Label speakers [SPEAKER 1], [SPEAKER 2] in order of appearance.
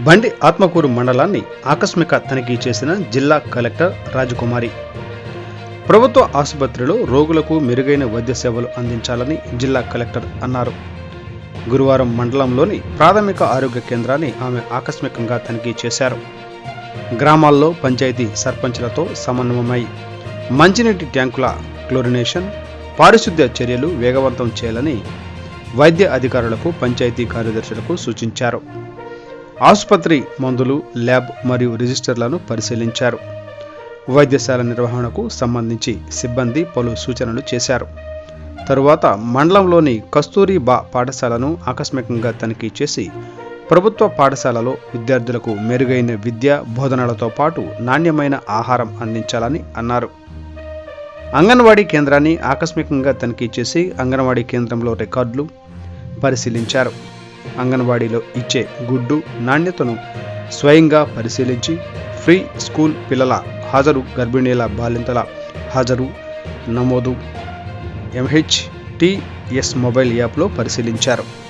[SPEAKER 1] బండి ఆత్మకూరు మండలాన్ని ఆకస్మిక తనిఖీ చేసిన జిల్లా కలెక్టర్ రాజకుమారి. ప్రభుత్వ ఆసుపత్రిలో రోగులకు మెరుగైన వైద్య సేవలు అందించాలని జిల్లా కలెక్టర్ అన్నారు. గురువారం మండలంలోని ప్రాథమిక ఆరోగ్య కేంద్రాన్ని ఆమె ఆకస్మికంగా తనిఖీ చేశారు. గ్రామాల్లో పంచాయతీ సర్పంచ్లతో సమన్వయమై మంచినీటి ట్యాంకుల క్లోరినేషన్, పారిశుద్ధ్య చర్యలు వేగవంతం చేయాలని వైద్య అధికారులకు, పంచాయతీ కార్యదర్శులకు సూచించారు. ఆసుపత్రి మందులు, ల్యాబ్ మరియు రిజిస్టర్లను పరిశీలించారు. వైద్యశాల నిర్వహణకు సంబంధించి సిబ్బంది పలు సూచనలు చేశారు. తరువాత మండలంలోని కస్తూరిబా పాఠశాలను ఆకస్మికంగా తనిఖీ చేసి ప్రభుత్వ పాఠశాలలో విద్యార్థులకు మెరుగైన విద్య, బోధనలతో పాటు నాణ్యమైన ఆహారం అందించాలని అన్నారు. అంగన్వాడీ కేంద్రాన్ని ఆకస్మికంగా తనిఖీ చేసి అంగన్వాడీ కేంద్రంలో రికార్డులు పరిశీలించారు. అంగన్వాడీలో ఇచ్చే గుడ్డు నాణ్యతను స్వయంగా పరిశీలించి ఫ్రీ స్కూల్ పిల్లల హాజరు, గర్భిణీల బాలింతల హాజరు నమోదు MHTS మొబైల్ యాప్లో పరిశీలించారు.